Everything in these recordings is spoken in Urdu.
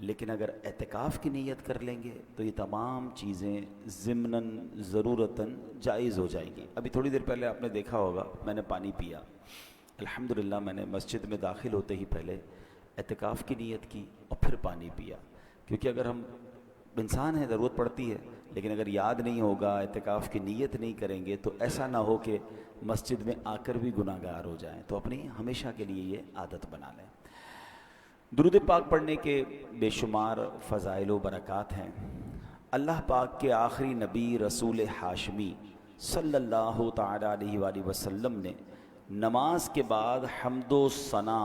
لیکن اگر اعتکاف کی نیت کر لیں گے تو یہ تمام چیزیں ضمناً ضرورتاً جائز ہو جائیں گی. ابھی تھوڑی دیر پہلے آپ نے دیکھا ہوگا میں نے پانی پیا. الحمدللہ میں نے مسجد میں داخل ہوتے ہی پہلے اعتکاف کی نیت کی اور پھر پانی پیا. کیونکہ اگر ہم انسان ہیں ضرورت پڑتی ہے، لیکن اگر یاد نہیں ہوگا، اعتکاف کی نیت نہیں کریں گے تو ایسا نہ ہو کہ مسجد میں آ کر بھی گناہ گار ہو جائیں. تو اپنی ہمیشہ کے لیے یہ عادت بنا لیں. درود پاک پڑھنے کے بے شمار فضائل و برکات ہیں. اللہ پاک کے آخری نبی رسول ہاشمی صلی اللہ تعالی علیہ وآلہ وسلم نے نماز کے بعد حمد و ثنا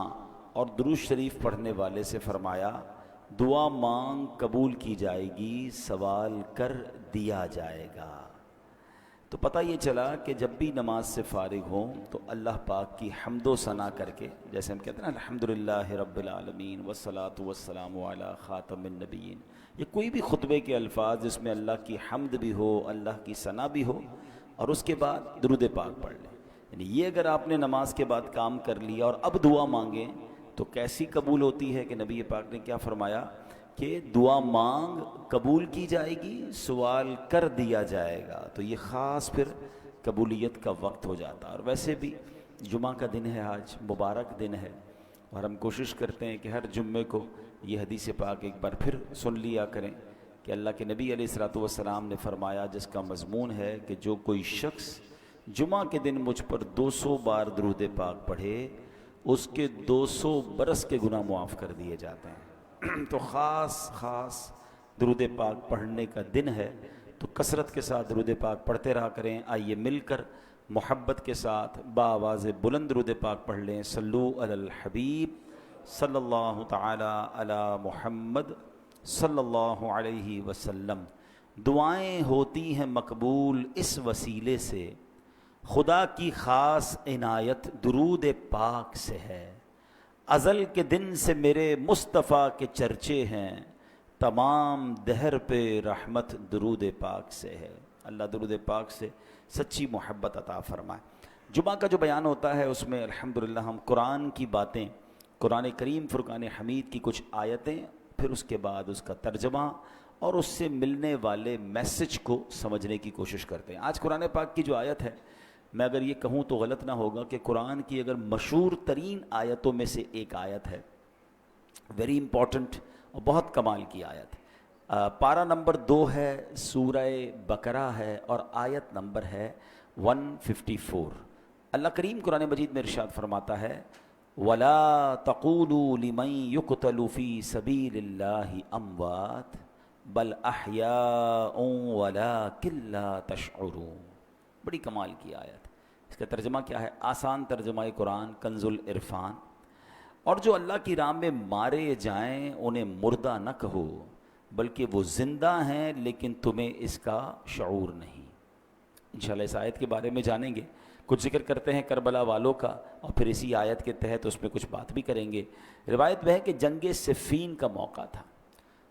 اور درود شریف پڑھنے والے سے فرمایا، دعا مانگ قبول کی جائے گی، سوال کر دیا جائے گا. تو پتہ یہ چلا کہ جب بھی نماز سے فارغ ہوں تو اللہ پاک کی حمد و ثنا کر کے، جیسے ہم کہتے ہیں نا الحمدللہ رب العالمین والصلاة والسلام علی خاتم النبیین، یہ کوئی بھی خطبے کے الفاظ جس میں اللہ کی حمد بھی ہو، اللہ کی ثنا بھی ہو، اور اس کے بعد درود پاک پڑھ لیں. یعنی یہ اگر آپ نے نماز کے بعد کام کر لیا اور اب دعا مانگیں تو کیسی قبول ہوتی ہے کہ نبی پاک نے کیا فرمایا کہ دعا مانگ قبول کی جائے گی، سوال کر دیا جائے گا. تو یہ خاص پھر قبولیت کا وقت ہو جاتا ہے. اور ویسے بھی جمعہ کا دن ہے، آج مبارک دن ہے، اور ہم کوشش کرتے ہیں کہ ہر جمعے کو یہ حدیث پاک ایک بار پھر سن لیا کریں کہ اللہ کے نبی علیہ الصلوۃ والسلام نے فرمایا، جس کا مضمون ہے کہ جو کوئی شخص جمعہ کے دن مجھ پر 200 بار درود پاک پڑھے اس کے 200 برس کے گناہ معاف کر دیے جاتے ہیں. تو خاص درود پاک پڑھنے کا دن ہے، تو کثرت کے ساتھ درود پاک پڑھتے رہا کریں. آئیے مل کر محبت کے ساتھ بآواز بلند درود پاک پڑھ لیں. صلو علی الحبیب صلی اللہ تعالی علی محمد صلی اللہ علیہ وسلم. دعائیں ہوتی ہیں مقبول اس وسیلے سے، خدا کی خاص عنایت درود پاک سے ہے. ازل کے دن سے میرے مصطفیٰ کے چرچے ہیں، تمام دہر پہ رحمت درود پاک سے ہے. اللہ درود پاک سے سچی محبت عطا فرمائے. جمعہ کا جو بیان ہوتا ہے اس میں الحمدللہ ہم قرآن کی باتیں، قرآن کریم فرقان حمید کی کچھ آیتیں، پھر اس کے بعد اس کا ترجمہ اور اس سے ملنے والے میسج کو سمجھنے کی کوشش کرتے ہیں. آج قرآن پاک کی جو آیت ہے، میں اگر یہ کہوں تو غلط نہ ہوگا کہ قرآن کی اگر مشہور ترین آیتوں میں سے ایک آیت ہے، ویری امپورٹنٹ اور بہت کمال کی آیت. پارہ نمبر 2 ہے، سورہ بقرہ ہے، اور آیت نمبر ہے 154. اللہ کریم قرآن مجید میں ارشاد فرماتا ہے، وَلَا تَقُولُوا لِمَن يُقْتَلُ فِي سَبِيلِ اللَّهِ أَمْوَاتٌ بَلْ أَحْيَاءٌ وَلَٰكِن لَّا تَشْعُرُونَ. بڑی کمال کی آیت. اس کا ترجمہ کیا ہے؟ آسان ترجمہ قرآن کنز العرفان. اور جو اللہ کی راہ میں مارے جائیں انہیں مردہ نہ کہو، بلکہ وہ زندہ ہیں لیکن تمہیں اس کا شعور نہیں. انشاءاللہ اس آیت کے بارے میں جانیں گے. کچھ ذکر کرتے ہیں کربلا والوں کا، اور پھر اسی آیت کے تحت اس میں کچھ بات بھی کریں گے. روایت میں ہے کہ جنگ صفین کا موقع تھا.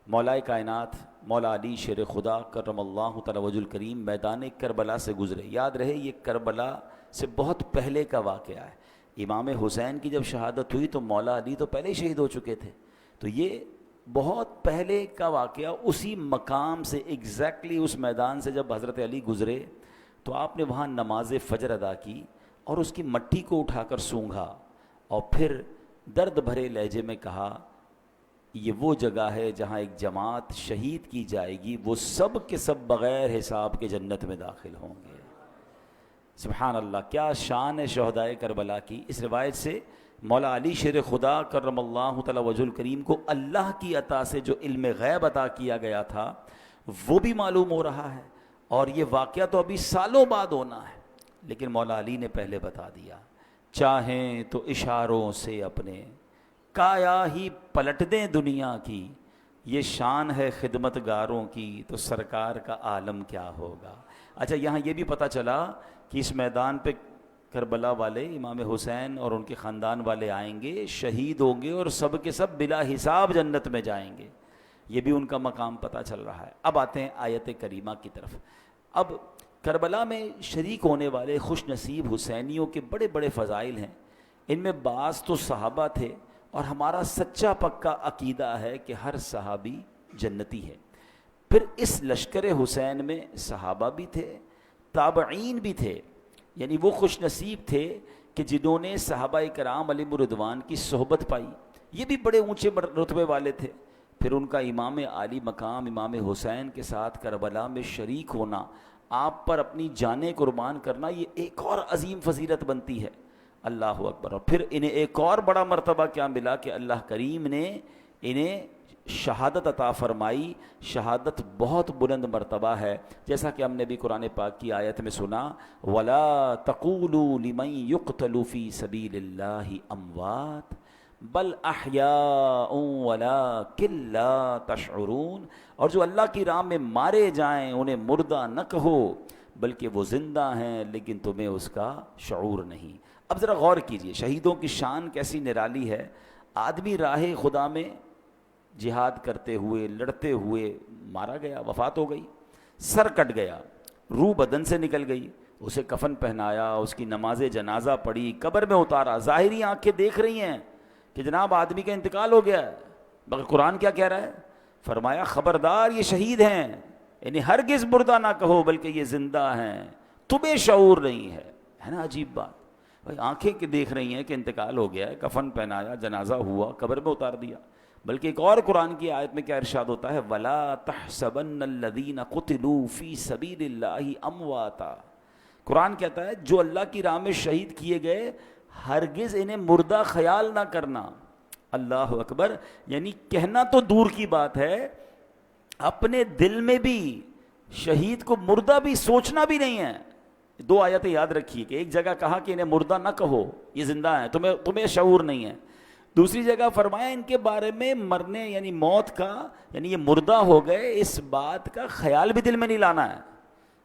مولا کائنات مولا علی شیر خدا کرم اللہ تعالی وجہ الکریم میدان کربلا سے گزرے. یاد رہے یہ کربلا سے بہت پہلے کا واقعہ ہے. امام حسین کی جب شہادت ہوئی تو مولا علی تو پہلے ہی شہید ہو چکے تھے. تو یہ بہت پہلے کا واقعہ. اسی مقام سے ایگزیکٹلی اس میدان سے جب حضرت علی گزرے تو آپ نے وہاں نماز فجر ادا کی اور اس کی مٹی کو اٹھا کر سونگھا، اور پھر درد بھرے لہجے میں کہا، یہ وہ جگہ ہے جہاں ایک جماعت شہید کی جائے گی، وہ سب کے سب بغیر حساب کے جنت میں داخل ہوں گے. سبحان اللہ، کیا شان ہے شہدائے کربلا کی. اس روایت سے مولا علی شیر خدا کرم اللہ تعالی وجہ الکریم کو اللہ کی عطا سے جو علم غیب عطا کیا گیا تھا وہ بھی معلوم ہو رہا ہے، اور یہ واقعہ تو ابھی سالوں بعد ہونا ہے، لیکن مولا علی نے پہلے بتا دیا. چاہیں تو اشاروں سے اپنے کایا ہی پلٹ دیں دنیا کی، یہ شان ہے خدمت گاروں کی، تو سرکار کا عالم کیا ہوگا. اچھا، یہاں یہ بھی پتہ چلا کہ اس میدان پہ کربلا والے امام حسین اور ان کے خاندان والے آئیں گے، شہید ہوں گے، اور سب کے سب بلا حساب جنت میں جائیں گے. یہ بھی ان کا مقام پتہ چل رہا ہے. اب آتے ہیں آیت کریمہ کی طرف. اب کربلا میں شریک ہونے والے خوش نصیب حسینیوں کے بڑے بڑے فضائل ہیں. ان میں بعض تو صحابہ تھے اور ہمارا سچا پکا عقیدہ ہے کہ ہر صحابی جنتی ہے. پھر اس لشکر حسین میں صحابہ بھی تھے، تابعین بھی تھے، یعنی وہ خوش نصیب تھے کہ جنہوں نے صحابہ کرام علیہم الرضوان کی صحبت پائی. یہ بھی بڑے اونچے رتبے والے تھے. پھر ان کا امام عالی مقام امام حسین کے ساتھ کربلا میں شریک ہونا، آپ پر اپنی جانیں قربان کرنا، یہ ایک اور عظیم فضیلت بنتی ہے. اللہ اکبر. اور پھر انہیں ایک اور بڑا مرتبہ کیا ملا کہ اللہ کریم نے انہیں شہادت عطا فرمائی. شہادت بہت بلند مرتبہ ہے، جیسا کہ ہم نے بھی قرآن پاک کی آیت میں سنا، وَلَا تَقُولُوا لِمَن يُقْتَلُ فِي سَبِيلِ اللَّهِ أَمْوَاتٌ بل احیاء ولکن لا تشعرون. اور جو اللہ کی راہ میں مارے جائیں انہیں مردہ نہ کہو بلکہ وہ زندہ ہیں لیکن تمہیں اس کا شعور نہیں. اب ذرا غور کیجئے، شہیدوں کی شان کیسی نرالی ہے. آدمی راہ خدا میں جہاد کرتے ہوئے لڑتے ہوئے مارا گیا، وفات ہو گئی، سر کٹ گیا، روح بدن سے نکل گئی، اسے کفن پہنایا، اس کی نماز جنازہ پڑھی، قبر میں اتارا. ظاہری آنکھیں دیکھ رہی ہیں کہ جناب آدمی کا انتقال ہو گیا ہے، مگر قرآن کیا کہہ رہا ہے؟ فرمایا خبردار یہ شہید ہیں، یعنی ہرگز مردہ نہ کہو بلکہ یہ زندہ ہیں، تمہیں شعور نہیں ہے. ہے نا عجیب بات؟ بھائی آنکھیں کہ دیکھ رہی ہیں کہ انتقال ہو گیا ہے، کفن پہنایا، جنازہ ہوا، قبر میں اتار دیا. بلکہ ایک اور قرآن کی آیت میں کیا ارشاد ہوتا ہے، وَلَا تَحْسَبَنَّ الَّذِينَ قُتِلُوا فِي سَبِيلِ اللَّهِ أَمْوَاتًا. قرآن کہتا ہے جو اللہ کی راہ میں شہید کیے گئے ہرگز انہیں مردہ خیال نہ کرنا. اللہ اکبر. یعنی کہنا تو دور کی بات ہے، اپنے دل میں بھی شہید کو مردہ بھی سوچنا بھی نہیں ہے. دو آیتیں یاد رکھیے کہ ایک جگہ کہا کہ انہیں مردہ نہ کہو، یہ زندہ ہیں، تمہیں شعور نہیں ہے. دوسری جگہ فرمایا ان کے بارے میں مرنے یعنی موت کا، یعنی یہ مردہ ہو گئے، اس بات کا خیال بھی دل میں نہیں لانا ہے.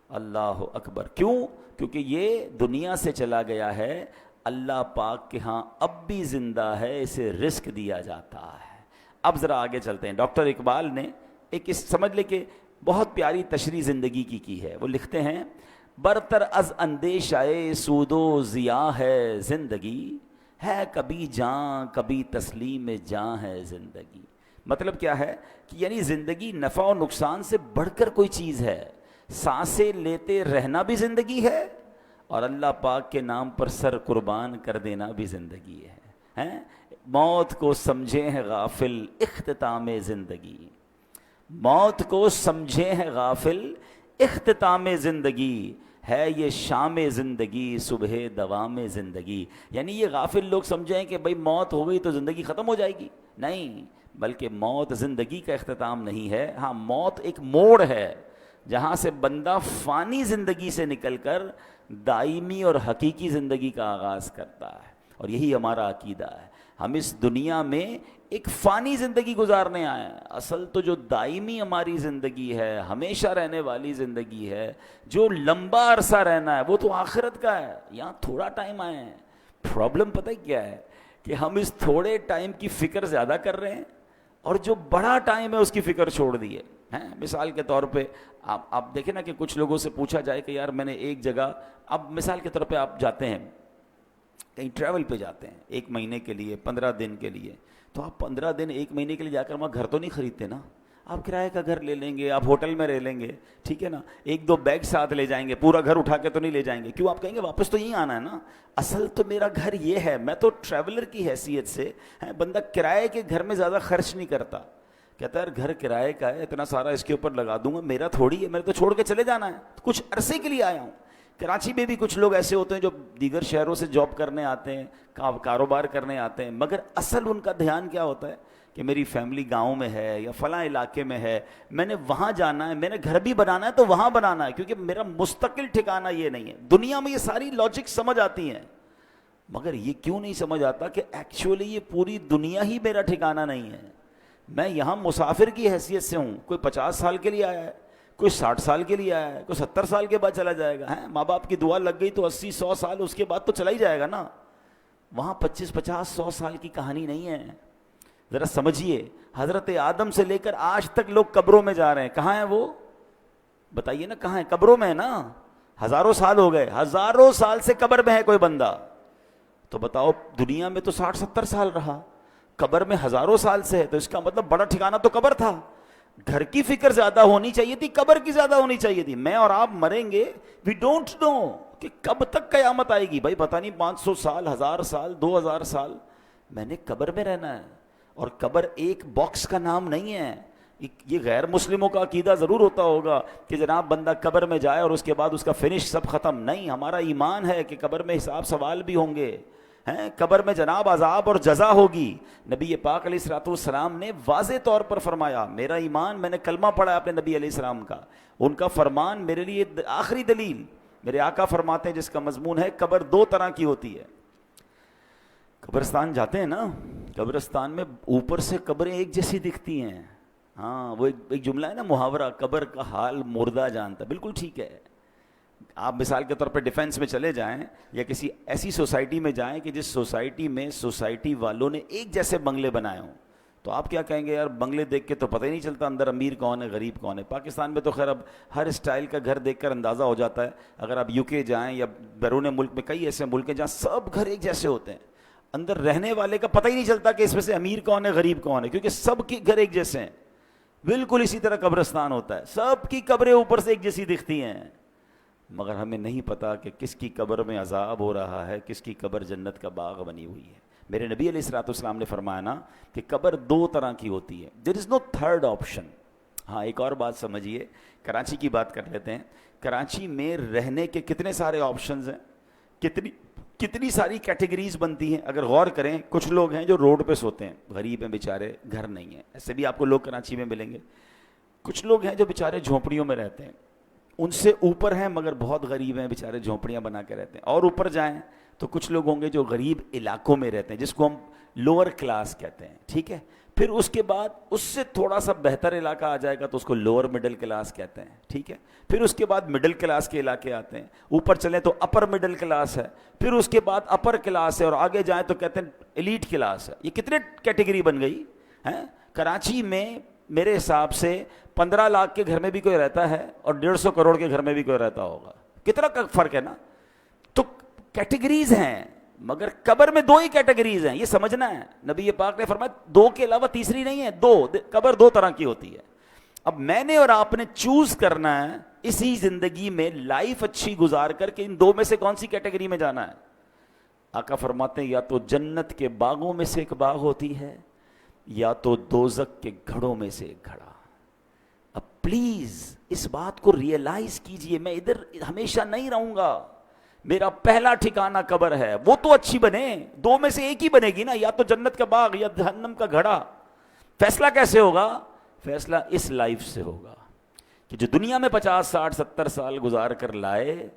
اللہ اکبر. کیوں؟ کیونکہ یہ دنیا سے چلا گیا ہے، اللہ پاک کے ہاں اب بھی زندہ ہے، اسے رزق دیا جاتا ہے. اب ذرا آگے چلتے ہیں. ڈاکٹر اقبال نے ایک سمجھ لے کہ بہت پیاری تشریح زندگی کی ہے. وہ لکھتے ہیں برتر از اندیشہ سود و ضیاء ہے زندگی، ہے کبھی جاں کبھی تسلیم جاں ہے زندگی. مطلب کیا ہے کہ یعنی زندگی نفع و نقصان سے بڑھ کر کوئی چیز ہے. سانسیں لیتے رہنا بھی زندگی ہے اور اللہ پاک کے نام پر سر قربان کر دینا بھی زندگی ہے. موت کو سمجھے ہیں غافل اختتام زندگی، موت کو سمجھے ہیں غافل اختتام زندگی، ہے یہ شام زندگی صبح دوام زندگی. یعنی یہ غافل لوگ سمجھیں کہ بھئی موت ہو گئی تو زندگی ختم ہو جائے گی. نہیں، بلکہ موت زندگی کا اختتام نہیں ہے. ہاں، موت ایک موڑ ہے جہاں سے بندہ فانی زندگی سے نکل کر دائمی اور حقیقی زندگی کا آغاز کرتا ہے. اور یہی ہمارا عقیدہ ہے. ہم اس دنیا میں ایک فانی زندگی گزارنے آئے ہیں. اصل تو جو دائمی ہماری زندگی ہے، ہمیشہ رہنے والی زندگی ہے، جو لمبا عرصہ رہنا ہے، وہ تو آخرت کا ہے. یہاں تھوڑا ٹائم آئے ہیں. پرابلم پتہ کیا ہے کہ ہم اس تھوڑے ٹائم کی فکر زیادہ کر رہے ہیں اور جو بڑا ٹائم ہے اس کی فکر چھوڑ دی ہے. مثال کے طور پہ آپ دیکھیں نا کہ کچھ لوگوں سے پوچھا جائے کہ یار میں نے ایک جگہ، اب مثال کے طور پہ آپ جاتے ہیں کہیں ٹریول پہ جاتے ہیں 1 مہینے کے لیے، 15 دن کے لیے، تو آپ 15 دن 1 مہینے کے لیے جا کر وہاں گھر تو نہیں خریدتے نا. آپ کرائے کا گھر لے لیں گے، آپ ہوٹل میں رہ لیں گے، ٹھیک ہے نا، 1-2 بیگ ساتھ لے جائیں گے، پورا گھر اٹھا کے تو نہیں لے جائیں گے. کیوں؟ آپ کہیں گے واپس تو یہیں آنا ہے نا. اصل تو میرا گھر یہ ہے، میں تو ٹریولر کی حیثیت سے، بندہ کرائے کے گھر میں زیادہ خرچ نہیں کرتا. کہتا ہے یار گھر کرائے کا ہے، اتنا سارا اس کے اوپر لگا دوں گا، میرا تھوڑی ہے، میں تو چھوڑ کے چلے جانا ہے، کچھ عرصے کے لیے آیا ہوں. کراچی میں بھی کچھ لوگ ایسے ہوتے ہیں جو دیگر شہروں سے جاب کرنے آتے ہیں، کاروبار کرنے آتے ہیں، مگر اصل ان کا دھیان کیا ہوتا ہے کہ میری فیملی گاؤں میں ہے یا فلاں علاقے میں ہے، میں نے وہاں جانا ہے، میں نے گھر بھی بنانا ہے تو وہاں بنانا ہے، کیونکہ میرا مستقل ٹھکانہ یہ نہیں ہے. دنیا میں یہ ساری لاجک سمجھ آتی ہیں، مگر یہ کیوں نہیں سمجھ آتا کہ ایکچولی یہ پوری دنیا ہی میرا ٹھکانہ نہیں ہے. میں یہاں مسافر کی حیثیت سے ہوں. کوئی 50 سال کے لیے آیا ہے، کوئی 60 سال کے لیے آیا ہے، کوئی 70 سال کے بعد چلا جائے گا. ماں باپ کی دعا لگ گئی تو 80-100 سال اس کے بعد تو چلا ہی جائے گا نا. وہاں 25-50-100 سال کی کہانی نہیں ہے. ذرا سمجھیے، حضرت آدم سے لے کر آج تک لوگ قبروں میں جا رہے ہیں. کہاں ہیں وہ؟ بتائیے نا کہاں ہیں؟ قبروں میں ہے نا. ہزاروں سال ہو گئے، ہزاروں سال سے قبر میں ہے کوئی بندہ. تو بتاؤ دنیا میں تو 60-70 سال رہا، قبر میں ہزاروں سال سے ہے تو اس کا مطلب بڑا ٹھکانہ تو قبر تھا. گھر کی فکر زیادہ ہونی چاہیے تھی, قبر کی زیادہ ہونی چاہیے تھی. میں اور آپ مریں گے, وی ڈونٹ نو کہ کب تک قیامت آئے گی. بھائی پتہ نہیں 500 سال, 1000 سال, 2000 سال میں نے قبر میں رہنا ہے. اور قبر ایک باکس کا نام نہیں ہے. یہ غیر مسلموں کا عقیدہ ضرور ہوتا ہوگا کہ جناب بندہ قبر میں جائے اور اس کے بعد اس کا فنش سب ختم. نہیں, ہمارا ایمان ہے کہ قبر میں حساب سوال بھی ہوں گے, ہیں قبر میں جناب عذاب اور جزا ہوگی. نبی پاک علیہ الصلوۃ والسلام نے واضح طور پر فرمایا, میرا ایمان, میں نے کلمہ پڑھا اپنے نبی علیہ السلام کا, ان کا فرمان میرے لیے آخری دلیل. میرے آقا فرماتے ہیں جس کا مضمون ہے قبر دو طرح کی ہوتی ہے. قبرستان جاتے ہیں نا, قبرستان میں اوپر سے قبریں ایک جیسی دکھتی ہیں. ہاں وہ ایک جملہ ہے نا محاورہ, قبر کا حال مردہ جانتا. بالکل ٹھیک ہے. آپ مثال کے طور پہ ڈیفینس میں چلے جائیں یا کسی ایسی سوسائٹی میں جائیں کہ جس سوسائٹی میں سوسائٹی والوں نے ایک جیسے بنگلے بنائے ہوں, تو آپ کیا کہیں گے, یار بنگلے دیکھ کے تو پتہ ہی نہیں چلتا اندر امیر کون ہے غریب کون ہے. پاکستان میں تو خیر اب ہر اسٹائل کا گھر دیکھ کر اندازہ ہو جاتا ہے. اگر آپ یو کے جائیں یا بیرون ملک میں کئی ایسے ملک ہیں جہاں سب گھر ایک جیسے ہوتے ہیں, اندر رہنے والے کا پتہ ہی نہیں چلتا کہ اس میں سے امیر کون ہے غریب کون ہے, کیونکہ سب کے گھر ایک جیسے ہیں. بالکل اسی طرح قبرستان ہوتا ہے, سب کی قبریں اوپر سے ایک جیسی دکھتی ہیں, مگر ہمیں نہیں پتا کہ کس کی قبر میں عذاب ہو رہا ہے, کس کی قبر جنت کا باغ بنی ہوئی ہے. میرے نبی علیہ الصلوۃ والسلام نے فرمایا نا کہ قبر دو طرح کی ہوتی ہے, دیر از نو تھرڈ آپشن. ہاں ایک اور بات سمجھیے, کراچی کی بات کر لیتے ہیں. کراچی میں رہنے کے کتنے سارے آپشنز ہیں, کتنی ساری کیٹیگریز بنتی ہیں. اگر غور کریں, کچھ لوگ ہیں جو روڈ پہ سوتے ہیں, غریب ہیں بیچارے, گھر نہیں ہیں, ایسے بھی آپ کو لوگ کراچی میں ملیں گے. کچھ لوگ ہیں جو بیچارے جھونپڑیوں میں رہتے ہیں, ان سے اوپر ہیں مگر بہت غریب ہیں, بیچارے جھونپڑیاں بنا کے رہتے ہیں. اور اوپر جائیں تو کچھ لوگ ہوں گے جو غریب علاقوں میں رہتے ہیں, جس کو ہم لوور کلاس کہتے ہیں, ٹھیک ہے. پھر اس کے بعد اس سے تھوڑا سا بہتر علاقہ آ جائے گا تو اس کو لوور مڈل کلاس کہتے ہیں, ٹھیک ہے. پھر اس کے بعد مڈل کلاس کے علاقے آتے ہیں, اوپر چلیں تو اپر مڈل کلاس ہے, پھر اس کے بعد اپر کلاس ہے, اور آگے جائیں تو کہتے ہیں ایلیٹ کلاس ہے. یہ کتنے کیٹیگری بن گئی ہیں. کراچی میں میرے حساب سے 15 لاکھ کے گھر میں بھی کوئی رہتا ہے اور 150 کروڑ کے گھر میں بھی کوئی رہتا ہوگا. کتنا فرق ہے نا. تو کیٹیگریز ہیں, مگر قبر میں دو ہی کیٹیگریز ہیں, یہ سمجھنا ہے. نبی پاک نے فرمایا دو کے علاوہ تیسری نہیں ہے, قبر دو طرح کی ہوتی ہے. اب میں نے اور آپ نے چوز کرنا ہے اسی زندگی میں لائف اچھی گزار کر کے ان دو میں سے کون سی کیٹیگری میں جانا ہے. آقا فرماتے ہیں یا تو جنت کے باغوں میں سے ایک باغ ہوتی ہے, یا تو دوزخ کے گھڑوں میں سے ایک گھڑا. اب پلیز اس بات کو ریئلائز کیجئے, میں ادھر ہمیشہ نہیں رہوں گا. میرا پہلا ٹھکانہ قبر ہے, وہ تو اچھی بنے, دو میں سے ایک ہی بنے گی نا, یا تو جنت کا باغ یا جہنم کا گھڑا. فیصلہ کیسے ہوگا؟ فیصلہ اس لائف سے ہوگا کہ جو دنیا میں 50 60 70 سال گزار کر لائے,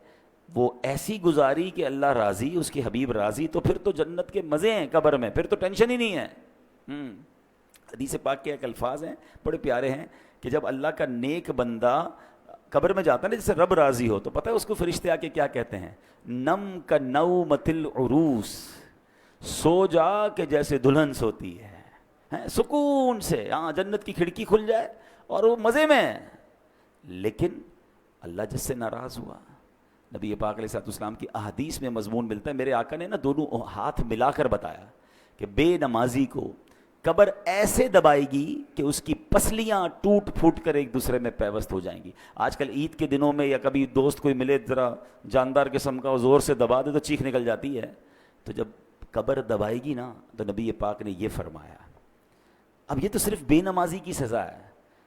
وہ ایسی گزاری کہ اللہ راضی, اس کے حبیب راضی, تو پھر تو جنت کے مزے ہیں قبر میں, پھر تو ٹینشن ہی نہیں ہے. حدیث پاک کے ایک الفاظ ہیں بڑے پیارے ہیں کہ جب اللہ کا نیک بندہ قبر میں جاتا ہے نا, جیسے رب راضی ہو, تو پتہ ہے اس کو فرشتے آ کے کیا کہتے ہیں, نم کا نومۃ العروس, سو جا کہ جیسے دلہن سوتی ہے, سکون سے. ہاں جنت کی کھڑکی کھل جائے اور وہ مزے میں. لیکن اللہ جس سے ناراض ہوا, نبی پاک علیہ الصلوۃ والسلام کی احادیث میں مضمون ملتا ہے. میرے آقا نے نا دونوں ہاتھ ملا کر بتایا کہ بے نمازی کو قبر ایسے دبائے گی کہ اس کی پسلیاں ٹوٹ پھوٹ کر ایک دوسرے میں پیوست ہو جائیں گی. آج کل عید کے دنوں میں یا کبھی دوست کوئی ملے ذرا جاندار قسم کا, زور سے دبا دے تو چیخ نکل جاتی ہے. تو جب قبر دبائے گی نا تو نبی پاک نے یہ فرمایا. اب یہ تو صرف بے نمازی کی سزا ہے,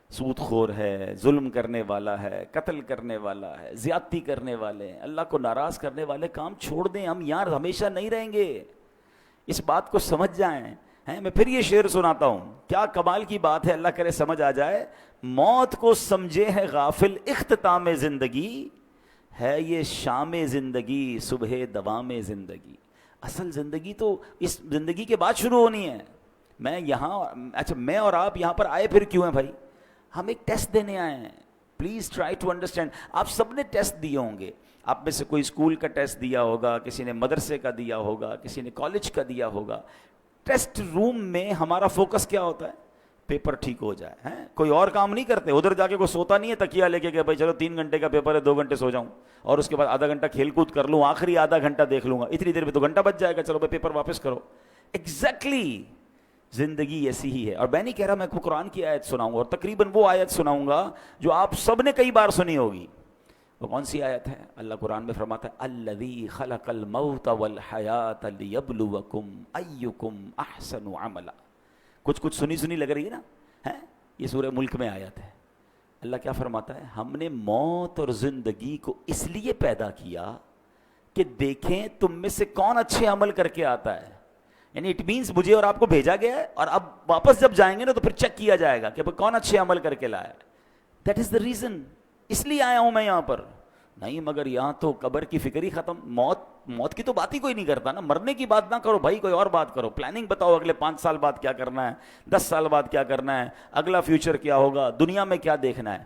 سود خور ہے, ظلم کرنے والا ہے, قتل کرنے والا ہے, زیادتی کرنے والے ہیں, اللہ کو ناراض کرنے والے کام چھوڑ دیں. ہم یار ہمیشہ نہیں رہیں گے, اس بات کو سمجھ جائیں. میں پھر یہ شعر سناتا ہوں, کیا کمال کی بات ہے, اللہ کرے سمجھ آ جائے. موت کو سمجھے ہے غافل اختتام زندگی, ہے یہ شام زندگی صبح دوام زندگی. اصل زندگی تو اس زندگی کے بعد شروع ہونی ہے. میں یہاں, اچھا میں اور آپ یہاں پر آئے پھر کیوں ہیں بھائی؟ ہم ایک ٹیسٹ دینے آئے ہیں. Please try to understand. آپ سب نے ٹیسٹ دیے ہوں گے, آپ میں سے کوئی اسکول کا ٹیسٹ دیا ہوگا, کسی نے مدرسے کا دیا ہوگا, کسی نے کالج کا دیا ہوگا. ٹیسٹ روم میں ہمارا فوکس کیا ہوتا ہے؟ پیپر ٹھیک ہو جائے. کوئی اور کام نہیں کرتے, ادھر جا کے کوئی سوتا نہیں ہے تکیہ لے کے کہ بھائی چلو 3 گھنٹے کا پیپر ہے, 2 گھنٹے سو جاؤں اور اس کے بعد آدھا گھنٹہ کھیل کود کر لوں, آخری آدھا گھنٹہ دیکھ لوں گا, اتنی دیر میں 2 گھنٹہ بچ جائے گا, چلو بھائی پیپر واپس کرو. ایگزیکٹلی زندگی ایسی ہی ہے. اور میں نہیں کہہ رہا میں کو قرآن کی آیت سناؤں گا، اور تقریباً وہ آیت سناؤں گا جو آپ سب نے کئی بار سنی ہوگی. وہ کون سی آیت ہے؟ اللہ قرآن میں فرماتا ہے الذی خلق الموت والحیات لیبلوکم ایکم احسن عملا. کچھ سنی لگ رہی ہے نا، ہے یہ سورہ ملک میں آیت ہے. اللہ کیا فرماتا ہے؟ ہم نے موت اور زندگی کو اس لیے پیدا کیا کہ دیکھیں تم میں سے کون اچھے عمل کر کے آتا ہے. یعنی اٹ مینس مجھے اور آپ کو بھیجا گیا ہے، اور اب واپس جب جائیں گے نا تو پھر چیک کیا جائے گا کہ کون اچھے عمل کر کے لایا. دیٹ از دا ریزن، اس لیے آیا ہوں میں یہاں پر. نہیں مگر یہاں تو قبر کی فکر ہی ختم. موت کی تو بات ہی کوئی نہیں کرتا نا. مرنے کی بات نہ کرو بھائی، کوئی اور بات کرو. پلاننگ بتاؤ اگلے 5 سال بعد کیا کرنا ہے، 10 سال بعد کیا کرنا ہے، اگلا فیوچر کیا ہوگا، دنیا میں کیا دیکھنا ہے.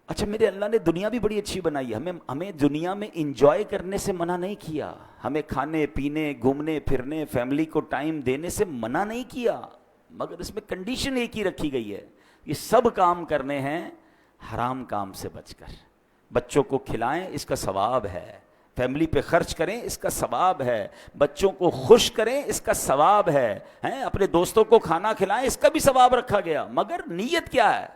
اچھا میرے اللہ نے دنیا بھی بڑی اچھی بنائی ہے. ہمیں دنیا میں انجوائے کرنے سے منع نہیں کیا، ہمیں کھانے پینے گھومنے پھرنے فیملی کو ٹائم دینے سے منع نہیں کیا، مگر اس میں کنڈیشن ایک ہی رکھی گئی ہے، یہ سب کام کرنے ہیں حرام کام سے بچ کر. بچوں کو کھلائیں اس کا ثواب ہے، فیملی پہ خرچ کریں اس کا ثواب ہے، بچوں کو خوش کریں اس کا ثواب ہے، اپنے دوستوں کو کھانا کھلائیں اس کا بھی ثواب رکھا گیا. مگر نیت کیا ہے؟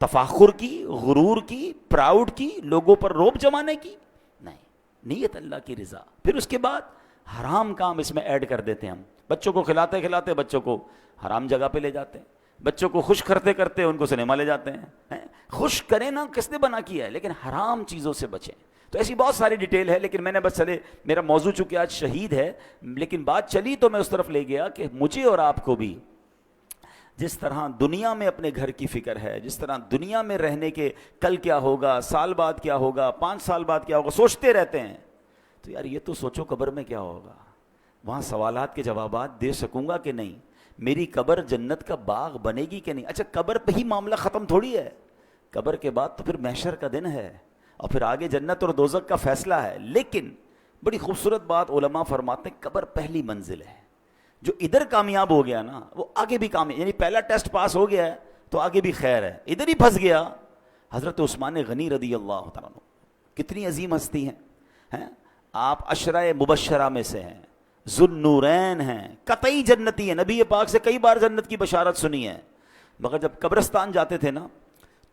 تفاخر کی، غرور کی، پراؤڈ کی، لوگوں پر روب جمانے کی نہیں. نیت اللہ کی رضا. پھر اس کے بعد حرام کام اس میں ایڈ کر دیتے ہیں. ہم بچوں کو کھلاتے کھلاتے بچوں کو حرام جگہ پہ لے جاتے ہیں، بچوں کو خوش کرتے کرتے ان کو سنیما لے جاتے ہیں. خوش کریں نا، کس نے بنا کیا ہے، لیکن حرام چیزوں سے بچیں. تو ایسی بہت ساری ڈیٹیل ہے، لیکن میں نے بس چلے، میرا موضوع چونکہ آج شہید ہے، لیکن بات چلی تو میں اس طرف لے گیا کہ مجھے اور آپ کو بھی جس طرح دنیا میں اپنے گھر کی فکر ہے، جس طرح دنیا میں رہنے کے کل کیا ہوگا، سال بعد کیا ہوگا، 5 سال بعد کیا ہوگا، سوچتے رہتے ہیں. تو یار یہ تو سوچو قبر میں کیا ہوگا، وہاں سوالات کے جوابات دے سکوں گا کہ نہیں، میری قبر جنت کا باغ بنے گی کہ نہیں. اچھا قبر پہ ہی معاملہ ختم تھوڑی ہے، قبر کے بعد تو پھر محشر کا دن ہے، اور پھر آگے جنت اور دوزخ کا فیصلہ ہے. لیکن بڑی خوبصورت بات علماء فرماتے ہیں، قبر پہلی منزل ہے. جو ادھر کامیاب ہو گیا نا وہ آگے بھی کامیاب، یعنی پہلا ٹیسٹ پاس ہو گیا ہے تو آگے بھی خیر ہے. ادھر ہی پھنس گیا. حضرت عثمان غنی رضی اللہ تعالیٰ عنہ کتنی عظیم ہستی ہیں، آپ عشرہ مبشرہ میں سے ہیں، ذوالنورین ہیں، قطعی جنتی ہیں، نبی پاک سے کئی بار جنت کی بشارت سنی ہے. مگر جب قبرستان جاتے تھے نا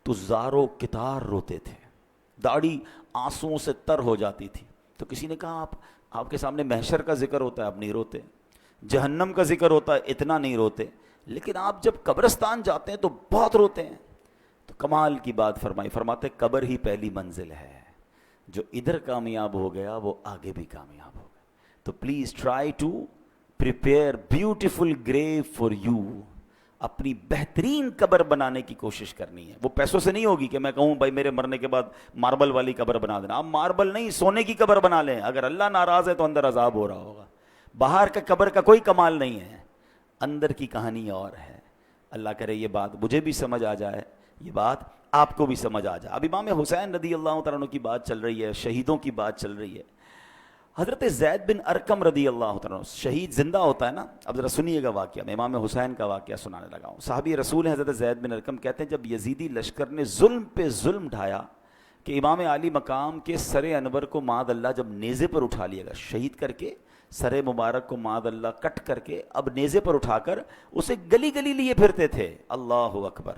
تو زارو کتار روتے تھے، داڑھی آنسوؤں سے تر ہو جاتی تھی. تو کسی نے کہا آپ کے سامنے محشر کا ذکر ہوتا ہے آپ نہیں روتے، جہنم کا ذکر ہوتا ہے اتنا نہیں روتے، لیکن آپ جب قبرستان جاتے ہیں تو بہت روتے ہیں. تو کمال کی بات فرمائی، فرماتے قبر ہی پہلی منزل ہے، جو ادھر کامیاب ہو گیا وہ آگے بھی کامیاب ہو گیا. تو please try to prepare beautiful grave for you. اپنی بہترین قبر بنانے کی کوشش کرنی ہے. وہ پیسوں سے نہیں ہوگی کہ میں کہوں بھائی میرے مرنے کے بعد ماربل والی قبر بنا دینا. آپ ماربل نہیں سونے کی قبر بنا لیں. اگر اللہ ناراض ہے تو اندر عذاب ہو رہا ہوگا. باہر کا قبر کا کوئی کمال نہیں ہے، اندر کی کہانی اور ہے. اللہ کرے یہ بات مجھے بھی سمجھ آ جائے، یہ بات آپ کو بھی سمجھ آ جائے. اب امام حسین رضی اللہ تعالیٰ عنہ کی بات چل رہی ہے، شہیدوں کی بات چل رہی ہے. حضرت زید بن ارقم رضی اللہ تعالیٰ عنہ، شہید زندہ ہوتا ہے نا. اب ذرا سنیے گا واقعہ، میں امام حسین کا واقعہ سنانے لگا ہوں. صحابی رسول ہیں حضرت زید بن ارقم، کہتے ہیں جب یزیدی لشکر نے ظلم پہ ظلم ڈھایا کہ امام عالی مقام کے سر انور کو معاذ اللہ جب نیزے پر اٹھا لیا گیا، شہید کر کے سر مبارک کو معاذ اللہ کٹ کر کے اب نیزے پر اٹھا کر اسے گلی گلی لیے پھرتے تھے. اللہ اکبر.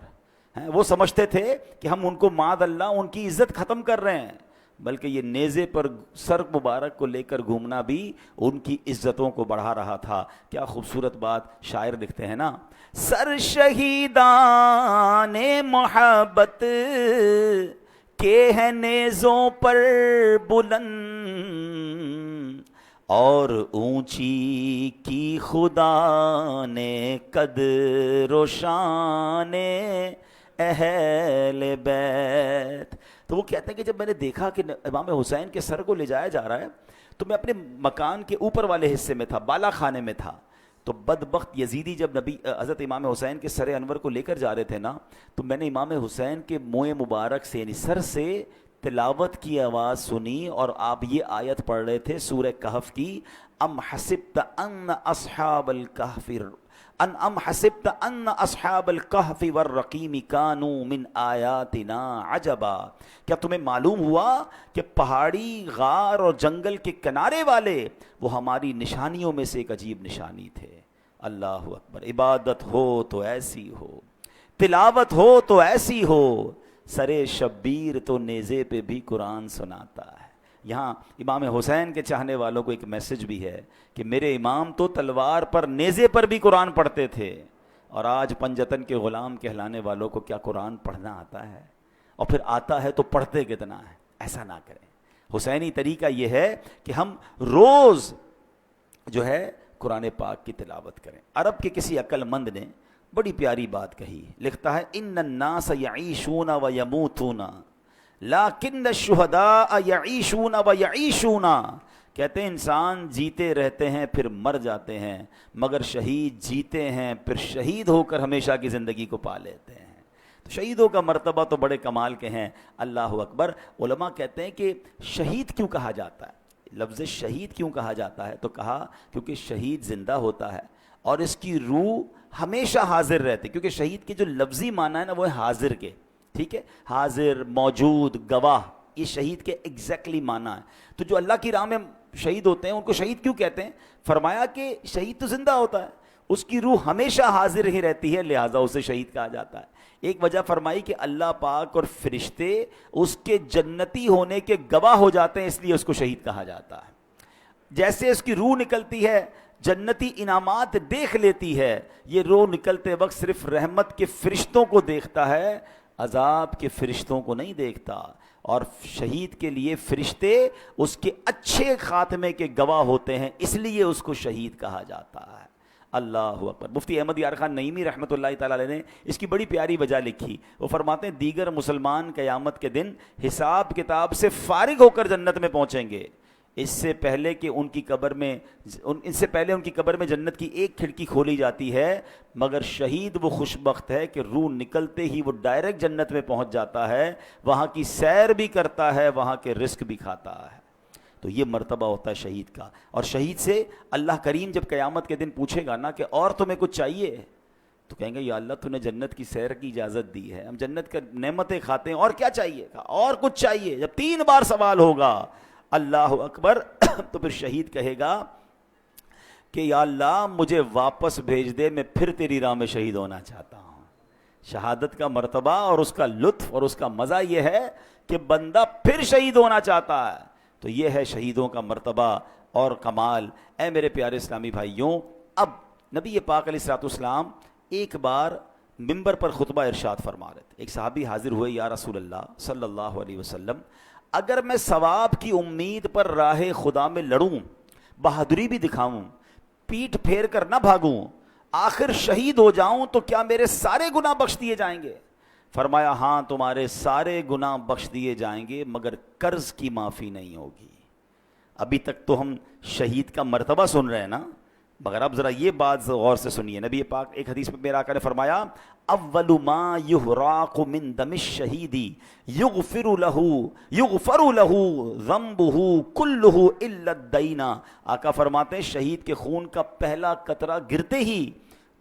وہ سمجھتے تھے کہ ہم ان کو معاذ اللہ ان کی عزت ختم کر رہے ہیں، بلکہ یہ نیزے پر سر مبارک کو لے کر گھومنا بھی ان کی عزتوں کو بڑھا رہا تھا. کیا خوبصورت بات شاعر لکھتے ہیں نا، سر شہیدان محبت کے ہیں نیزوں پر بلند، اور اونچی کی خدا نے قدر و شان اہل بیت. تو وہ کہتے ہیں کہ جب میں نے دیکھا کہ امام حسین کے سر کو لے جایا جا رہا ہے تو میں اپنے مکان کے اوپر والے حصے میں تھا، بالا خانے میں تھا. تو بدبخت یزیدی جب نبی حضرت امام حسین کے سر انور کو لے کر جا رہے تھے نا، تو میں نے امام حسین کے منہ مبارک سے یعنی سر سے تلاوت کی آواز سنی، اور آپ یہ آیت پڑھ رہے تھے سورہ کہف کی، ام حسبت ان اصحاب الکہف والرقیم کانوا من آیاتنا عجبا. کیا تمہیں معلوم ہوا کہ پہاڑی، غار اور جنگل کے کنارے والے وہ ہماری نشانیوں میں سے ایک عجیب نشانی تھے. اللہ اکبر. عبادت ہو تو ایسی ہو, تلاوت ہو تو ایسی ہو, سرے شبیر تو نیزے پہ بھی قرآن سناتا ہے. یہاں امام حسین کے چاہنے والوں کو ایک میسج بھی ہے کہ میرے امام تو تلوار پر نیزے پر بھی قرآن پڑھتے تھے, اور آج پنجتن کے غلام کہلانے والوں کو کیا قرآن پڑھنا آتا ہے؟ اور پھر آتا ہے تو پڑھتے کتنا ہے؟ ایسا نہ کریں. حسینی طریقہ یہ ہے کہ ہم روز جو ہے قرآن پاک کی تلاوت کریں. عرب کے کسی عقل مند نے بڑی پیاری بات کہی, لکھتا ہے ان الناس یعیشون و یموتون لیکن الشہداء یعیشون و یعیشون. کہتے ہیں انسان جیتے رہتے ہیں پھر مر جاتے ہیں, مگر شہید جیتے ہیں پھر شہید ہو کر ہمیشہ کی زندگی کو پا لیتے ہیں. تو شہیدوں کا مرتبہ تو بڑے کمال کے ہیں. اللہ اکبر. علماء کہتے ہیں کہ شہید کیوں کہا جاتا ہے, لفظ شہید کیوں کہا جاتا ہے؟ تو کہا کیونکہ شہید زندہ ہوتا ہے اور اس کی روح ہمیشہ حاضر رہتی, کیونکہ شہید کے جو لفظی معنی ہے نا وہ ہے حاضر کے, ٹھیک ہے, حاضر, موجود, گواہ, یہ شہید کے ایگزیکٹلی معنی ہے. تو جو اللہ کی راہ میں شہید ہوتے ہیں ان کو شہید کیوں کہتے ہیں؟ فرمایا کہ شہید تو زندہ ہوتا ہے, اس کی روح ہمیشہ حاضر ہی رہتی ہے, لہٰذا اسے شہید کہا جاتا ہے. ایک وجہ فرمائی کہ اللہ پاک اور فرشتے اس کے جنتی ہونے کے گواہ ہو جاتے ہیں, اس لیے اس کو شہید کہا جاتا ہے. جیسے اس کی روح نکلتی ہے, جنتی انعامات دیکھ لیتی ہے, یہ روح نکلتے وقت صرف رحمت کے فرشتوں کو دیکھتا ہے, عذاب کے فرشتوں کو نہیں دیکھتا. اور شہید کے لیے فرشتے اس کے اچھے خاتمے کے گواہ ہوتے ہیں, اس لیے اس کو شہید کہا جاتا ہے. اللہ اکبر. مفتی احمد یار خان نعیمی رحمۃ اللہ تعالی علیہ نے اس کی بڑی پیاری وجہ لکھی. وہ فرماتے ہیں دیگر مسلمان قیامت کے دن حساب کتاب سے فارغ ہو کر جنت میں پہنچیں گے, اس سے پہلے کہ ان کی قبر میں جنت کی ایک کھڑکی کھولی جاتی ہے, مگر شہید وہ خوش بخت ہے کہ روح نکلتے ہی وہ ڈائریکٹ جنت میں پہنچ جاتا ہے, وہاں کی سیر بھی کرتا ہے, وہاں کے رزق بھی کھاتا ہے. تو یہ مرتبہ ہوتا ہے شہید کا. اور شہید سے اللہ کریم جب قیامت کے دن پوچھے گا نا کہ اور تمہیں کچھ چاہیے, تو کہیں گے یا اللہ تو نے جنت کی سیر کی اجازت دی ہے, ہم جنت کا نعمتیں کھاتے ہیں, اور کیا چاہیے؟ اور کچھ چاہیے. جب 3 بار سوال ہوگا اللہ اکبر تو پھر شہید کہے گا کہ یا اللہ مجھے واپس بھیج دے, میں پھر تیری راہ میں شہید ہونا چاہتا ہوں. شہادت کا مرتبہ اور اس کا لطف اور اس کا مزہ یہ ہے کہ بندہ پھر شہید ہونا چاہتا ہے. تو یہ ہے شہیدوں کا مرتبہ اور کمال. اے میرے پیارے اسلامی بھائیوں, اب نبی پاک علیہ الصلوۃ والسلام ایک بار منبر پر خطبہ ارشاد فرما رہے تھے. ایک صحابی حاضر ہوئے, یا رسول اللہ صلی اللہ علیہ وسلم, اگر میں ثواب کی امید پر راہ خدا میں لڑوں, بہادری بھی دکھاؤں, پیٹھ پھیر کر نہ بھاگوں, آخر شہید ہو جاؤں, تو کیا میرے سارے گناہ بخش دیے جائیں گے؟ فرمایا ہاں تمہارے سارے گناہ بخش دیے جائیں گے, مگر قرض کی معافی نہیں ہوگی. ابھی تک تو ہم شہید کا مرتبہ سن رہے ہیں نا, مگر اب ذرا یہ بات غور سے سنیے. نبی پاک ایک حدیث میں میرا آقا نے فرمایا اول ما یحراق من دم الشہید یغفر له ذنبه كله الا الدین. آقا فرماتے ہیں شہید کے خون کا پہلا قطرہ گرتے ہی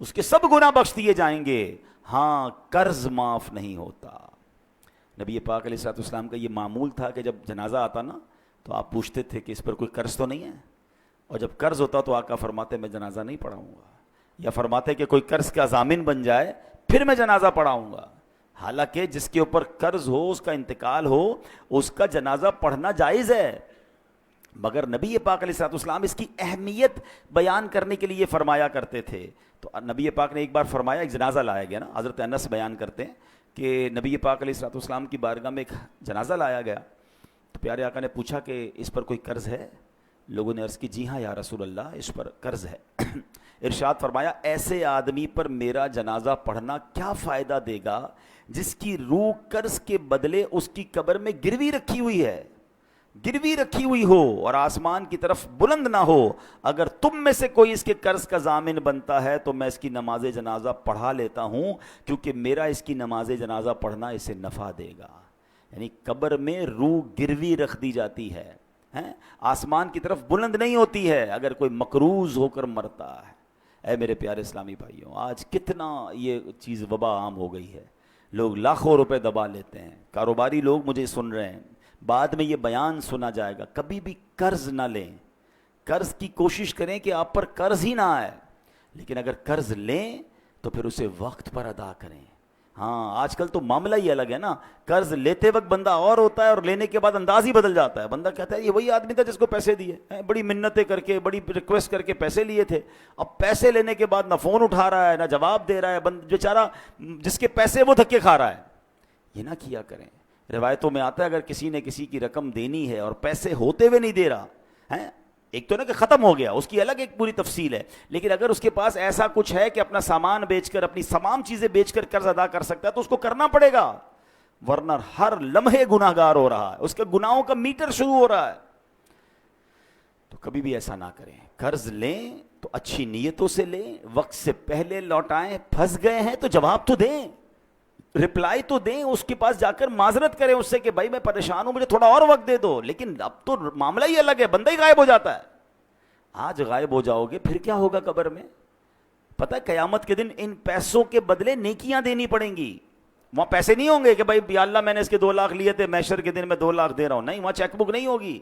اس کے سب گناہ بخش دیے جائیں گے, ہاں قرض معاف نہیں ہوتا. نبی پاک علیہ الصلوۃ والسلام کا یہ معمول تھا کہ جب جنازہ آتا نا تو آپ پوچھتے تھے کہ اس پر کوئی قرض تو نہیں ہے, اور جب قرض ہوتا تو آقا فرماتے میں جنازہ نہیں پڑھاؤں گا, یا فرماتے کہ کوئی قرض کا ضامن بن جائے پھر میں جنازہ پڑھاؤں گا. حالانکہ جس کے اوپر قرض ہو, اس کا انتقال ہو, اس کا جنازہ پڑھنا جائز ہے, مگر نبی پاک علیہ الصلوۃ والسلام اس کی اہمیت بیان کرنے کے لیے فرمایا کرتے تھے. تو نبی پاک نے ایک بار فرمایا, ایک جنازہ لایا گیا نا, حضرت انس بیان کرتے ہیں کہ نبی پاک علیہ الصلوۃ والسلام کی بارگاہ میں ایک جنازہ لایا گیا, تو پیارے آقا نے پوچھا کہ اس پر کوئی قرض ہے؟ لوگوں نے عرض کی جی ہاں یا رسول اللہ اس پر قرض ہے. ارشاد فرمایا ایسے آدمی پر میرا جنازہ پڑھنا کیا فائدہ دے گا جس کی روح قرض کے بدلے اس کی قبر میں گروی رکھی ہوئی ہو اور آسمان کی طرف بلند نہ ہو. اگر تم میں سے کوئی اس کے قرض کا ضامن بنتا ہے تو میں اس کی نماز جنازہ پڑھا لیتا ہوں, کیونکہ میرا اس کی نماز جنازہ پڑھنا اسے نفع دے گا. یعنی قبر میں روح گروی رکھ دی جاتی ہے, آسمان کی طرف بلند نہیں ہوتی ہے اگر کوئی مقروض ہو کر مرتا ہے. اے میرے پیارے اسلامی بھائیوں, آج کتنا یہ چیز وبا عام ہو گئی ہے, لوگ لاکھوں روپے دبا لیتے ہیں. کاروباری لوگ مجھے سن رہے ہیں, بعد میں یہ بیان سنا جائے گا, کبھی بھی قرض نہ لیں, قرض کی کوشش کریں کہ آپ پر قرض ہی نہ آئے. لیکن اگر قرض لیں تو پھر اسے وقت پر ادا کریں. ہاں آج کل تو معاملہ ہی الگ ہے نا, قرض لیتے وقت بندہ اور ہوتا ہے اور لینے کے بعد انداز ہی بدل جاتا ہے. بندہ کہتا ہے یہ وہی آدمی تھا جس کو پیسے دیے, بڑی منتیں کر کے بڑی ریکویسٹ کر کے پیسے لیے تھے, اب پیسے لینے کے بعد نہ فون اٹھا رہا ہے نہ جواب دے رہا ہے. بیچارہ جس کے پیسے وہ دھکے کھا رہا ہے. یہ نہ کیا کریں. روایتوں میں آتا ہے اگر کسی نے کسی کی رقم دینی ہے اور پیسے ہوتے ہوئے نہیں دے رہا ہے, ایک تو نا کہ ختم ہو گیا, اس کی الگ ایک پوری تفصیل ہے, لیکن اگر اس کے پاس ایسا کچھ ہے کہ اپنا سامان بیچ کر اپنی تمام چیزیں بیچ کر قرض ادا کر سکتا ہے تو اس کو کرنا پڑے گا, ورنہ ہر لمحے گناہ گار ہو رہا ہے, اس کے گناہوں کا میٹر شروع ہو رہا ہے. تو کبھی بھی ایسا نہ کریں. قرض لیں تو اچھی نیتوں سے لیں, وقت سے پہلے لوٹائیں. پھنس گئے ہیں تو جواب تو دیں, رپلائی تو دیں, اس کے پاس جا کر معذرت کریں اس سے کہ بھائی میں پریشان ہوں, مجھے تھوڑا اور وقت دے دو. لیکن اب تو معاملہ ہی الگ ہے, بندہ ہی غائب ہو جاتا ہے. آج غائب ہو جاؤ گے پھر کیا ہوگا قبر میں؟ پتہ ہے قیامت کے دن ان پیسوں کے بدلے نیکیاں دینی پڑیں گی. وہاں پیسے نہیں ہوں گے کہ بھائی یا اللہ میں نے اس کے 2 لاکھ لیے تھے, محشر کے دن میں 2 لاکھ دے رہا ہوں. نہیں, وہاں چیک بک نہیں ہوگی.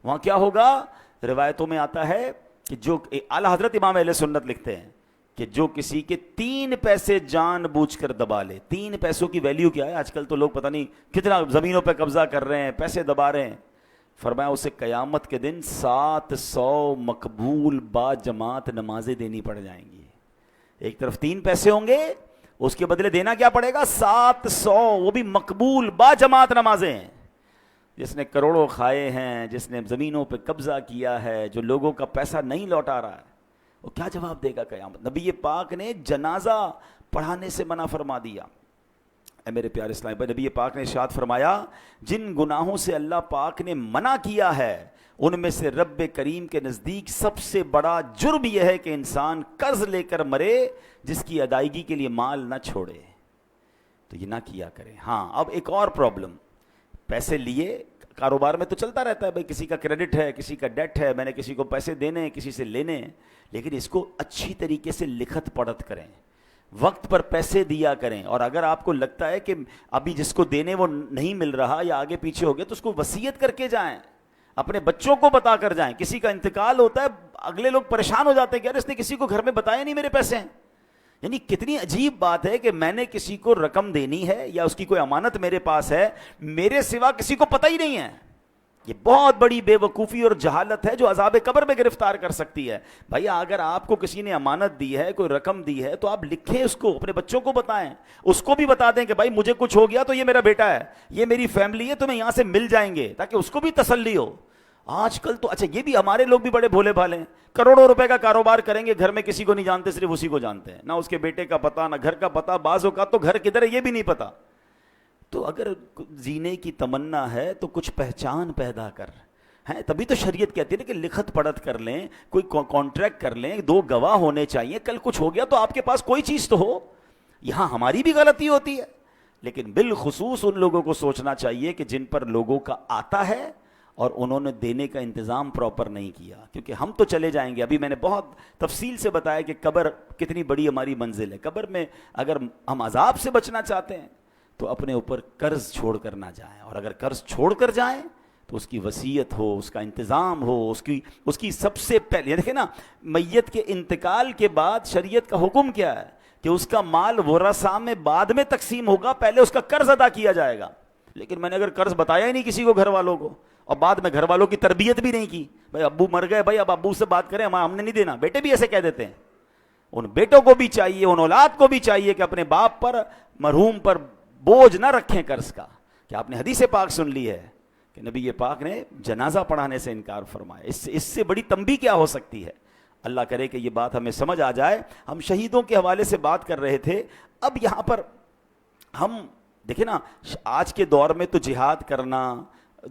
وہاں کیا ہوگا؟ روایتوں میں آتا ہے کہ جو اعلیٰ حضرت امام اہل سنت لکھتے ہیں کہ جو کسی کے 3 پیسے جان بوجھ کر دبا لے. 3 پیسوں کی ویلیو کیا ہے؟ آج کل تو لوگ پتہ نہیں کتنا زمینوں پہ قبضہ کر رہے ہیں, پیسے دبا رہے ہیں. فرمایا اسے قیامت کے دن 700 مقبول با جماعت نمازیں دینی پڑ جائیں گی. ایک طرف 3 پیسے ہوں گے, اس کے بدلے دینا کیا پڑے گا؟ 700, وہ بھی مقبول با جماعت نمازیں. جس نے کروڑوں کھائے ہیں, جس نے زمینوں پہ قبضہ کیا ہے, جو لوگوں کا پیسہ نہیں لوٹا رہا ہے, وہ کیا جواب دے گا قیامت؟ نبی پاک نے جنازہ پڑھانے سے منع فرما دیا. اے میرے پیارے اسلام بھائی, نبی پاک نے ارشاد فرمایا جن گناہوں سے اللہ پاک نے منع کیا ہے ان میں سے رب کریم کے نزدیک سب سے بڑا جرم یہ ہے کہ انسان قرض لے کر مرے جس کی ادائیگی کے لیے مال نہ چھوڑے. تو یہ نہ کیا کریں. ہاں اب ایک اور پرابلم, پیسے لیے کاروبار میں تو چلتا رہتا ہے بھائی, کسی کا کریڈٹ ہے, کسی کا ڈیٹ ہے, میں نے کسی کو پیسے دینے ہیں, کسی سے لینے ہیں, لیکن اس کو اچھی طریقے سے لکھت پڑھت کریں, وقت پر پیسے دیا کریں. اور اگر آپ کو لگتا ہے کہ ابھی جس کو دینے وہ نہیں مل رہا یا آگے پیچھے ہو گیا تو اس کو وصیت کر کے جائیں, اپنے بچوں کو بتا کر جائیں. کسی کا انتقال ہوتا ہے, اگلے لوگ پریشان ہو جاتے ہیں کہ یار اس نے کسی کو گھر میں بتایا نہیں میرے پیسے ہیں. یعنی کتنی عجیب بات ہے کہ میں نے کسی کو رقم دینی ہے یا اس کی کوئی امانت میرے پاس ہے, میرے سوا کسی کو پتہ ہی نہیں ہے. یہ بہت بڑی بے وقوفی اور جہالت ہے جو عذاب قبر میں گرفتار کر سکتی ہے. بھائی اگر آپ کو کسی نے امانت دی ہے, کوئی رقم دی ہے, تو آپ لکھیں اس کو, اپنے بچوں کو بتائیں, اس کو بھی بتا دیں کہ بھائی مجھے کچھ ہو گیا تو یہ میرا بیٹا ہے, یہ میری فیملی ہے, تمہیں یہاں سے مل جائیں گے, تاکہ اس کو بھی تسلی ہو. آج کل تو اچھا یہ بھی ہمارے لوگ بھی بڑے بھولے بھالے ہیں, کروڑوں روپے کا کاروبار کریں گے, گھر میں کسی کو نہیں جانتے, صرف اسی کو جانتے ہیں, نہ اس کے بیٹے کا پتہ نہ گھر کا پتہ, بعض اوقات تو گھر کدھر ہے یہ بھی نہیں پتا. تو اگر جینے کی تمنا ہے تو کچھ پہچان پیدا کر ہیں, تبھی تو شریعت کہتی ہے نا کہ لکھت پڑھت کر لیں, کوئی کانٹریکٹ کر لیں, 2 گواہ ہونے چاہیے, کل کچھ ہو گیا تو آپ کے پاس کوئی چیز تو ہو. یہاں ہماری بھی غلطی ہوتی ہے, لیکن بالخصوص ان لوگوں کو سوچنا چاہیے کہ جن پر لوگوں کا آتا ہے اور انہوں نے دینے کا انتظام پراپر نہیں کیا, کیونکہ ہم تو چلے جائیں گے. ابھی میں نے بہت تفصیل سے بتایا کہ قبر کتنی بڑی ہماری منزل ہے. قبر میں اگر ہم عذاب سے بچنا چاہتے ہیں تو اپنے اوپر قرض چھوڑ کر نہ جائیں, اور اگر قرض چھوڑ کر جائیں تو اس کی وصیت ہو, اس کا انتظام ہو, اس کی سب سے پہلے دیکھیں نا, میت کے انتقال کے بعد شریعت کا حکم کیا ہے کہ اس کا مال ورثاء میں بعد میں تقسیم ہوگا, پہلے اس کا قرض ادا کیا جائے گا. لیکن میں نے اگر قرض بتایا ہی نہیں کسی کو, گھر والوں کو, اور بعد میں گھر والوں کی تربیت بھی نہیں کی, بھائی ابو مر گئے, بھائی اب ابو سے بات کریں, ہم نے نہیں دینا. بیٹے بھی ایسے کہہ دیتے ہیں. ان بیٹوں کو بھی چاہیے, ان اولاد کو بھی چاہیے کہ اپنے باپ پر, مرحوم پر بوجھ نہ رکھیں قرض کا. کہ آپ نے حدیث پاک سن لی ہے کہ نبی پاک نے جنازہ پڑھانے سے انکار فرمایا. اس سے بڑی تنبیہ کیا ہو سکتی ہے؟ اللہ کرے کہ یہ بات ہمیں سمجھ آ جائے. ہم شہیدوں کے حوالے سے بات کر رہے تھے. اب یہاں پر ہم دیکھیں نا, آج کے دور میں تو جہاد کرنا,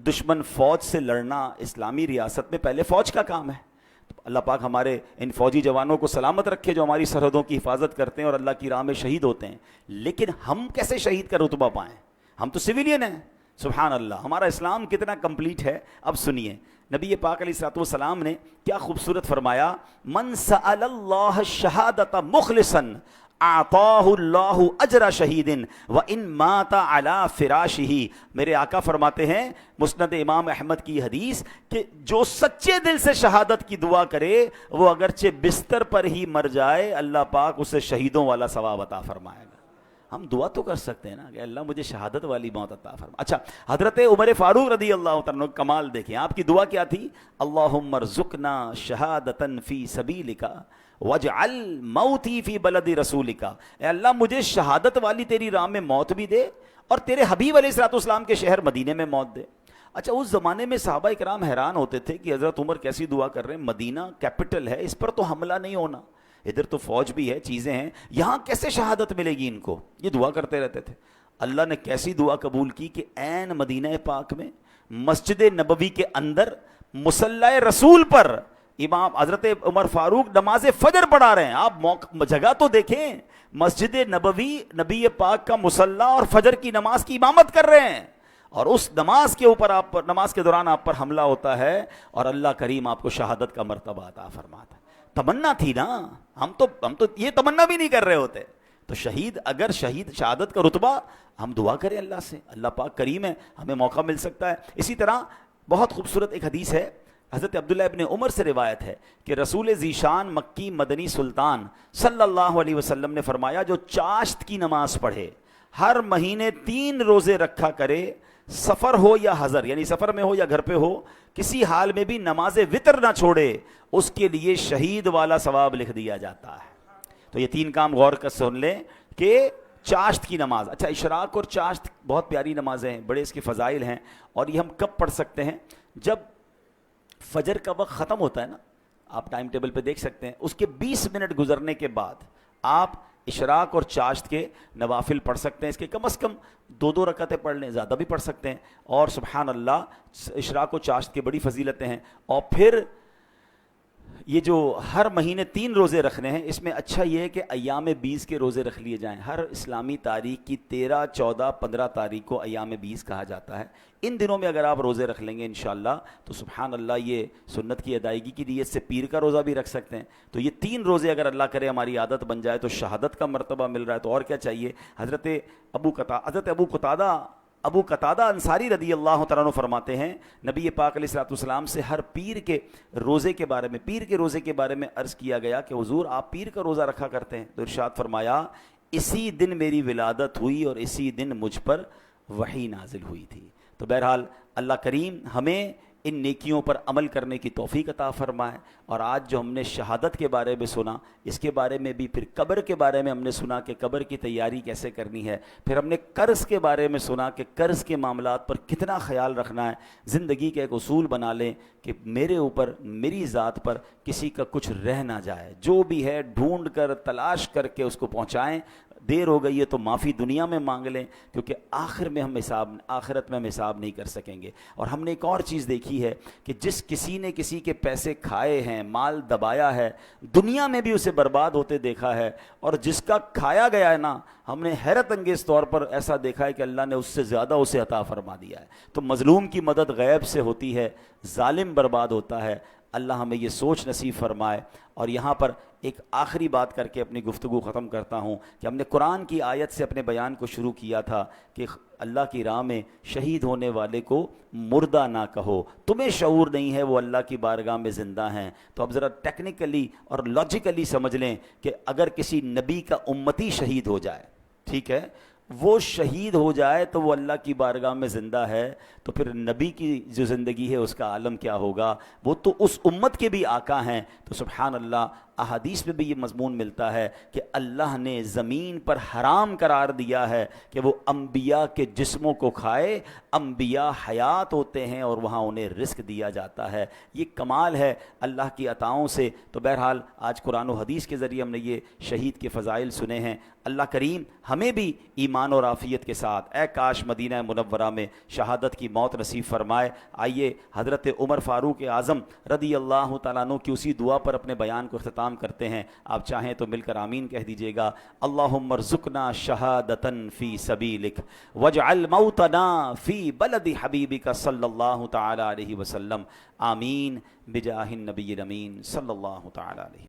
دشمن فوج سے لڑنا اسلامی ریاست میں پہلے فوج کا کام ہے. اللہ پاک ہمارے ان فوجی جوانوں کو سلامت رکھے جو ہماری سرحدوں کی حفاظت کرتے ہیں اور اللہ کی راہ میں شہید ہوتے ہیں. لیکن ہم کیسے شہید کا رتبہ پائیں؟ ہم تو سویلین ہیں. سبحان اللہ, ہمارا اسلام کتنا کمپلیٹ ہے. اب سنیے, نبی پاک علیہ الصلوۃ والسلام نے کیا خوبصورت فرمایا, من سأل اللہ الشہادۃ مخلصا اعطاہ اللہ اجر شہید وان مات علی فراشہ. میرے آقا فرماتے ہیں مسند امام احمد کی حدیث کہ جو سچے دل سے شہادت کی دعا کرے وہ اگرچہ بستر پر ہی مر جائے اللہ پاک اسے شہیدوں والا ثواب عطا فرمائے گا. ہم دعا تو کر سکتے ہیں نا کہ اللہ مجھے شہادت والی موت عطا فرما. اچھا حضرت عمر فاروق رضی اللہ تعالیٰ عنہ کمال دیکھیں, آپ کی دعا کیا تھی؟ اللہم ارزقنا شہادتا فی سبیلک واجعل موتی فی بلد رسولک. اے اللہ مجھے شہادت والی تیری راہ میں موت بھی دے اور تیرے حبیب علیہ الصلوۃ والسلام کے شہر مدینے میں موت دے. اچھا اس زمانے میں صحابہ کرام حیران ہوتے تھے کہ حضرت عمر کیسی دعا کر رہے ہیں, مدینہ کیپٹل ہے, اس پر تو حملہ نہیں ہونا, ادھر تو فوج بھی ہے, چیزیں ہیں, یہاں کیسے شہادت ملے گی ان کو؟ یہ دعا کرتے رہتے تھے. اللہ نے کیسی دعا قبول کی کہ عین مدینہ پاک میں مسجد نبوی کے اندر مصلی رسول پر امام حضرت عمر فاروق نماز فجر پڑھا رہے ہیں. آپ جگہ تو دیکھیں, مسجد نبوی, نبی پاک کا مصلی اور فجر کی نماز کی امامت کر رہے ہیں, اور اس نماز کے اوپر آپ پر, نماز کے دوران آپ پر حملہ ہوتا ہے اور اللہ کریم آپ کو شہادت کا مرتبہ عطا فرماتا ہے. تمنا تھی نا, ہم تو یہ تمنا بھی نہیں کر رہے ہوتے. تو شہید, اگر شہادت کا رتبہ, ہم دعا کریں اللہ سے, اللہ پاک کریم ہے, ہمیں موقع مل سکتا ہے. اسی طرح بہت خوبصورت ایک حدیث ہے, حضرت عبداللہ ابن عمر سے روایت ہے کہ رسول ذیشان مکی مدنی سلطان صلی اللہ علیہ وسلم نے فرمایا جو چاشت کی نماز پڑھے, ہر مہینے 3 روزے رکھا کرے, سفر ہو یا حضر, یعنی سفر میں ہو یا گھر پہ ہو, کسی حال میں بھی نماز وطر نہ چھوڑے, اس کے لیے شہید والا ثواب لکھ دیا جاتا ہے. تو یہ 3 کام غور کر سن لیں کہ چاشت کی نماز. اچھا اشراق اور چاشت بہت پیاری نمازیں ہیں, بڑے اس کے فضائل ہیں, اور یہ ہم کب پڑھ سکتے ہیں؟ جب فجر کا وقت ختم ہوتا ہے نا, آپ ٹائم ٹیبل پہ دیکھ سکتے ہیں, اس کے 20 منٹ گزرنے کے بعد آپ اشراق اور چاشت کے نوافل پڑھ سکتے ہیں. اس کے کم از کم 2 رکعتیں پڑھ لیں, زیادہ بھی پڑھ سکتے ہیں. اور سبحان اللہ, اشراق و چاشت کی بڑی فضیلتیں ہیں. اور پھر یہ جو ہر مہینے 3 روزے رکھنے ہیں, اس میں اچھا یہ ہے کہ ایام 20 کے روزے رکھ لیے جائیں. ہر اسلامی تاریخ کی 13, 14, 15 تاریخ کو ایام 20 کہا جاتا ہے. ان دنوں میں اگر آپ روزے رکھ لیں گے انشاءاللہ تو سبحان اللہ یہ سنت کی ادائیگی کی نیت سے پیر کا روزہ بھی رکھ سکتے ہیں. تو یہ 3 روزے اگر اللہ کرے ہماری عادت بن جائے تو شہادت کا مرتبہ مل رہا ہے, تو اور کیا چاہیے. حضرت ابو قتادہ انصاری رضی اللہ تعالیٰ عنہ فرماتے ہیں نبی پاک علیہ الصلوۃ والسلام سے ہر پیر کے روزے کے بارے میں عرض کیا گیا کہ حضور آپ پیر کا روزہ رکھا کرتے ہیں, تو ارشاد فرمایا اسی دن میری ولادت ہوئی اور اسی دن مجھ پر وحی نازل ہوئی تھی. تو بہرحال اللہ کریم ہمیں ان نیکیوں پر عمل کرنے کی توفیق عطا فرمائے. اور آج جو ہم نے شہادت کے بارے میں سنا, اس کے بارے میں بھی, پھر قبر کے بارے میں ہم نے سنا کہ قبر کی تیاری کیسے کرنی ہے, پھر ہم نے قرض کے بارے میں سنا کہ قرض کے معاملات پر کتنا خیال رکھنا ہے. زندگی کا ایک اصول بنا لیں کہ میرے اوپر, میری ذات پر کسی کا کچھ رہ نہ جائے, جو بھی ہے ڈھونڈ کر تلاش کر کے اس کو پہنچائیں. دیر ہو گئی ہے تو معافی دنیا میں مانگ لیں, کیونکہ آخرت میں ہم حساب نہیں کر سکیں گے. اور ہم نے ایک اور چیز دیکھی ہے کہ جس کسی نے کسی کے پیسے کھائے ہیں, مال دبایا ہے, دنیا میں بھی اسے برباد ہوتے دیکھا ہے, اور جس کا کھایا گیا ہے نا, ہم نے حیرت انگیز طور پر ایسا دیکھا ہے کہ اللہ نے اس سے زیادہ اسے عطا فرما دیا ہے. تو مظلوم کی مدد غیب سے ہوتی ہے, ظالم برباد ہوتا ہے. اللہ ہمیں یہ سوچ نصیب فرمائے. اور یہاں پر ایک آخری بات کر کے اپنی گفتگو ختم کرتا ہوں کہ ہم نے قرآن کی آیت سے اپنے بیان کو شروع کیا تھا کہ اللہ کی راہ میں شہید ہونے والے کو مردہ نہ کہو, تمہیں شعور نہیں ہے وہ اللہ کی بارگاہ میں زندہ ہیں. تو اب ذرا ٹیکنیکلی اور لاجیکلی سمجھ لیں کہ اگر کسی نبی کا امتی شہید ہو جائے, ٹھیک ہے, وہ شہید ہو جائے تو وہ اللہ کی بارگاہ میں زندہ ہے, تو پھر نبی کی جو زندگی ہے اس کا عالم کیا ہوگا. وہ تو اس امت کے بھی آقا ہیں. تو سبحان اللہ, احادیث میں بھی یہ مضمون ملتا ہے کہ اللہ نے زمین پر حرام قرار دیا ہے کہ وہ انبیاء کے جسموں کو کھائے. انبیاء حیات ہوتے ہیں اور وہاں انہیں رزق دیا جاتا ہے. یہ کمال ہے اللہ کی عطاؤں سے. تو بہرحال آج قرآن و حدیث کے ذریعے ہم نے یہ شہید کے فضائل سنے ہیں. اللہ کریم ہمیں بھی ایمان اور عافیت کے ساتھ اے کاش مدینہ منورہ میں شہادت کی موت نصیب فرمائے. آئیے حضرت عمر فاروق اعظم رضی اللہ تعالیٰ عنہ کی اسی دعا پر اپنے بیان کو اختتام کرتے ہیں. آپ چاہیں تو مل کر آمین کہہ دیجئے گا. اللہم ارزقنا شہادتن فی سبیلک واجعل موتنا فی بلد حبیبک صلی اللہ تعالی علیہ وسلم. آمین بجاہ النبی الامین صلی اللہ تعالی علیہ.